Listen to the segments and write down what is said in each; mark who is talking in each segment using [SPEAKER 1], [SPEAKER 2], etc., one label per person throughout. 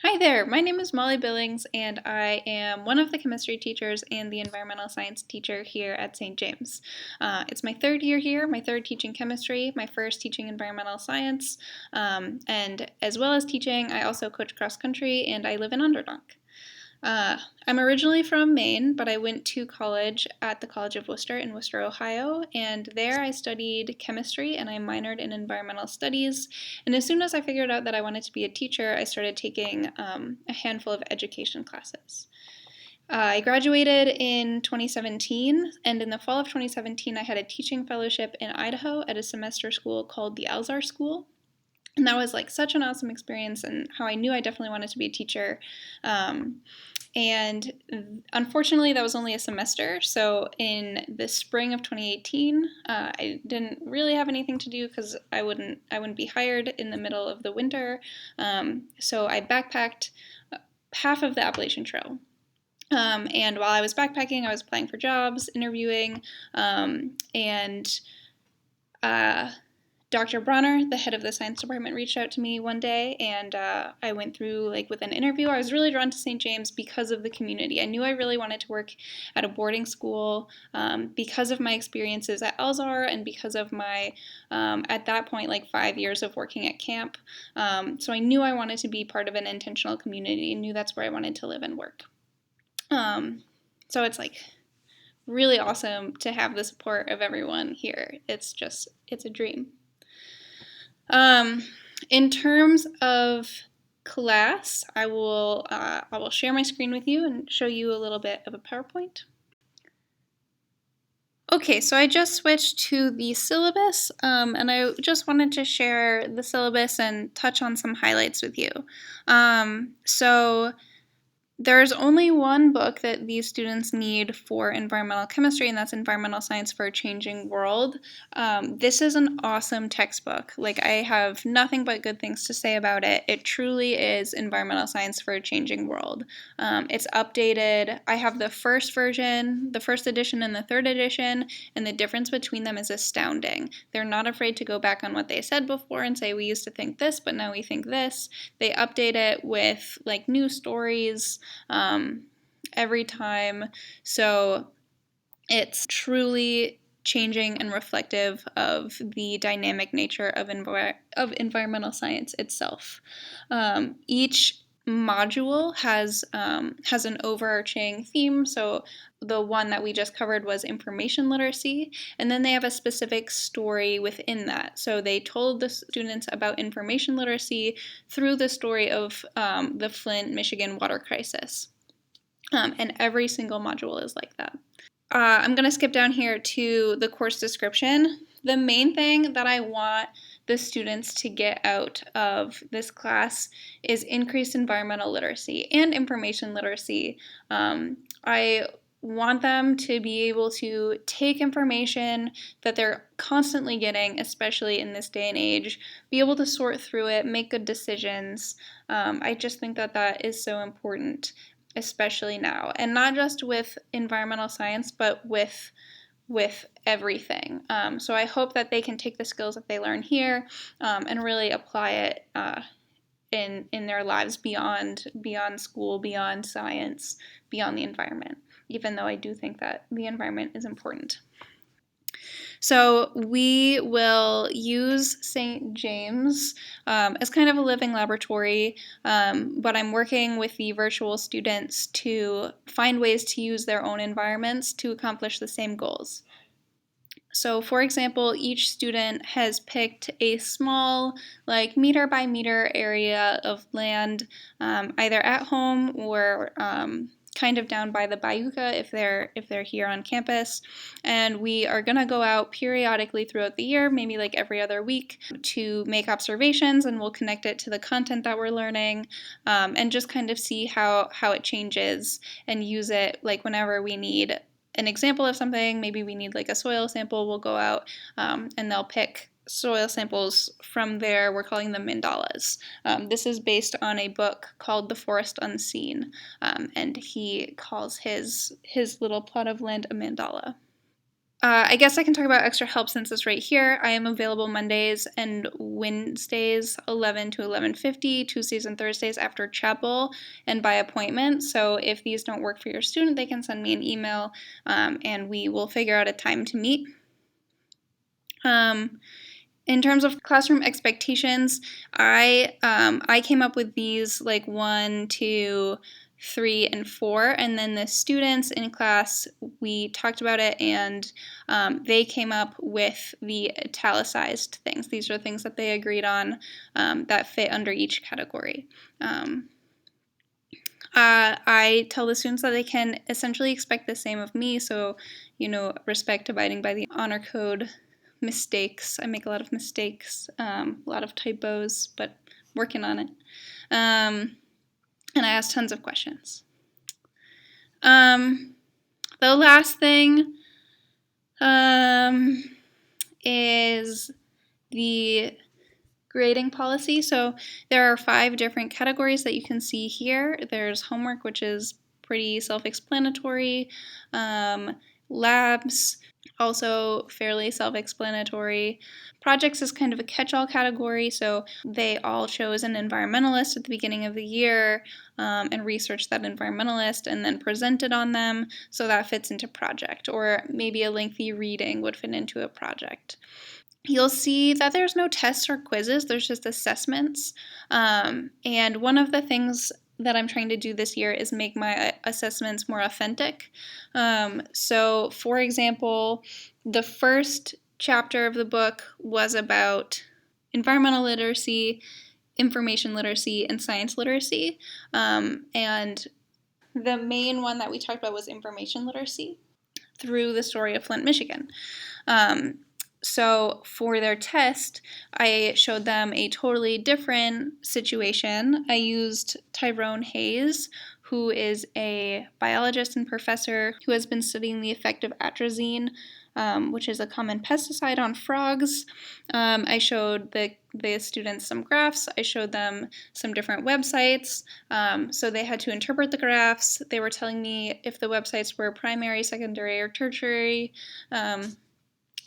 [SPEAKER 1] Hi there, my name is Molly Billings, and I am one of the chemistry teachers and the environmental science teacher here at St. James. It's my third year here, my third teaching chemistry, my first teaching environmental science, and as well as teaching, I also coach cross country and I live in Onderdonk. I'm originally from Maine, but I went to college at the College of Worcester in Worcester, Ohio, and there I studied chemistry and I minored in environmental studies. And as soon as I figured out that I wanted to be a teacher, I started taking a handful of education classes. I graduated in 2017, and in the fall of 2017, I had a teaching fellowship in Idaho at a semester school called the Alzar School. And that was like such an awesome experience, and how I knew I definitely wanted to be a teacher. And unfortunately, that was only a semester. So in the spring of 2018, I didn't really have anything to do because I wouldn't be hired in the middle of the winter. So I backpacked half of the Appalachian Trail. And while I was backpacking, I was applying for jobs, interviewing, and Dr. Bronner, the head of the science department, reached out to me one day, and I went through with an interview. I was really drawn to St. James because of the community. I knew I really wanted to work at a boarding school because of my experiences at Elzar and because of my, at that point, 5 years of working at camp. So I knew I wanted to be part of an intentional community and knew that's where I wanted to live and work. So it's really awesome to have the support of everyone here. It's a dream. In terms of class, I will share my screen with you and show you a little bit of a PowerPoint. Okay, so I just switched to the syllabus, and I just wanted to share the syllabus and touch on some highlights with you. So there's only one book that these students need for environmental chemistry, and that's Environmental Science for a Changing World. This is an awesome textbook. I have nothing but good things to say about it. It truly is Environmental Science for a Changing World. It's updated. I have the first version, the first edition, and the third edition, and the difference between them is astounding. They're not afraid to go back on what they said before and say, we used to think this, but now we think this. They update it with new stories every time. So it's truly changing and reflective of the dynamic nature of environmental science itself. Each module has an overarching theme. So the one that we just covered was information literacy, and then they have a specific story within that. So they told the students about information literacy through the story of the Flint, Michigan water crisis. And every single module is like that. I'm going to skip down here to the course description. The main thing that I want the students to get out of this class is increased environmental literacy and information literacy. I want them to be able to take information that they're constantly getting, especially in this day and age, be able to sort through it, make good decisions. I just think that is so important, especially now, and not just with environmental science, but with everything. So I hope that they can take the skills that they learn here and really apply it in their lives beyond school, beyond science, beyond the environment, even though I do think that the environment is important. So we will use St. James as kind of a living laboratory, but I'm working with the virtual students to find ways to use their own environments to accomplish the same goals. So, for example, each student has picked a small, meter by meter area of land, either at home or kind of down by the Bayuca if they're here on campus. And we are going to go out periodically throughout the year, maybe every other week, to make observations, and we'll connect it to the content that we're learning, and just kind of see how it changes and use it whenever we need an example of something. Maybe we need a soil sample. We'll go out and they'll pick soil samples from there. We're calling them mandalas. This is based on a book called The Forest Unseen, and he calls his little plot of land a mandala. I guess I can talk about extra help since it's right here. I am available Mondays and Wednesdays, 11 to 11:50, Tuesdays and Thursdays after chapel, and by appointment. So if these don't work for your student, they can send me an email, and we will figure out a time to meet. In terms of classroom expectations, I came up with these like 1, 2, 3, and 4, and then the students in class, we talked about it, and they came up with the italicized things. These are things that they agreed on that fit under each category. I tell the students that they can essentially expect the same of me, so, respect abiding by the honor code, mistakes. I make a lot of mistakes, a lot of typos, but working on it. And I ask tons of questions. The last thing is the grading policy. So there are 5 different categories that you can see here. There's homework, which is pretty self-explanatory. Labs, also fairly self-explanatory. Projects is kind of a catch-all category, so they all chose an environmentalist at the beginning of the year and researched that environmentalist and then presented on them, so that fits into project, or maybe a lengthy reading would fit into a project. You'll see that there's no tests or quizzes, there's just assessments. And one of the things that I'm trying to do this year is make my assessments more authentic. So, for example, the first chapter of the book was about environmental literacy, information literacy, and science literacy. And the main one that we talked about was information literacy through the story of Flint, Michigan. So for their test, I showed them a totally different situation. I used Tyrone Hayes, who is a biologist and professor who has been studying the effect of atrazine, which is a common pesticide, on frogs. I showed the students some graphs. I showed them some different websites. So they had to interpret the graphs. They were telling me if the websites were primary, secondary, or tertiary.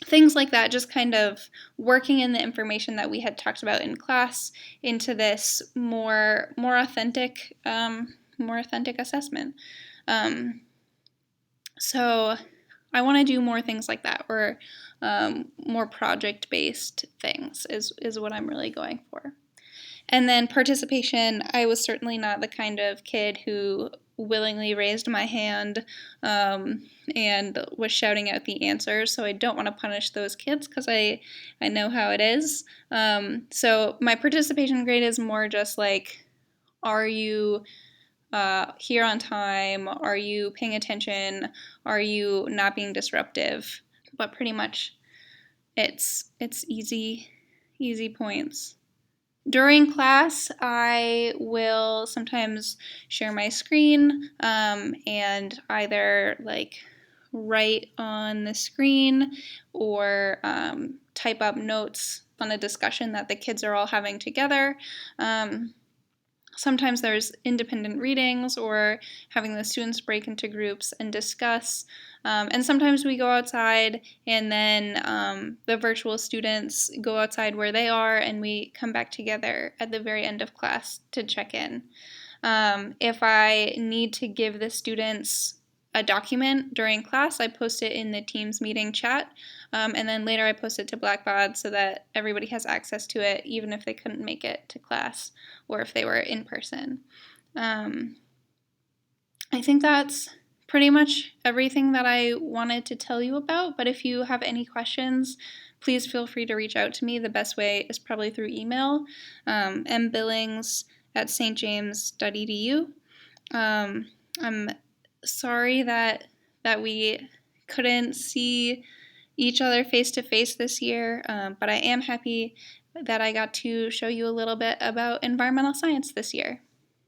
[SPEAKER 1] Things like that, just kind of working in the information that we had talked about in class into this more authentic assessment. So I want to do more things like that, or more project-based things is what I'm really going for. And then participation, I was certainly not the kind of kid who willingly raised my hand and was shouting out the answers, so I don't want to punish those kids because I know how it is. So my participation grade is more just like, are you here on time? Are you paying attention? Are you not being disruptive? But pretty much it's easy points. During class, I will sometimes share my screen and either like write on the screen or type up notes on a discussion that the kids are all having together. Sometimes there's independent readings or having the students break into groups and discuss. And sometimes we go outside and then the virtual students go outside where they are and we come back together at the very end of class to check in. If I need to give the students a document during class, I post it in the Teams meeting chat, and then later I post it to Blackboard so that everybody has access to it, even if they couldn't make it to class or if they were in person. I think that's pretty much everything that I wanted to tell you about, but if you have any questions, please feel free to reach out to me. The best way is probably through email, mbillings@stjames.edu. I'm sorry that we couldn't see each other face to face this year, but I am happy that I got to show you a little bit about environmental science this year.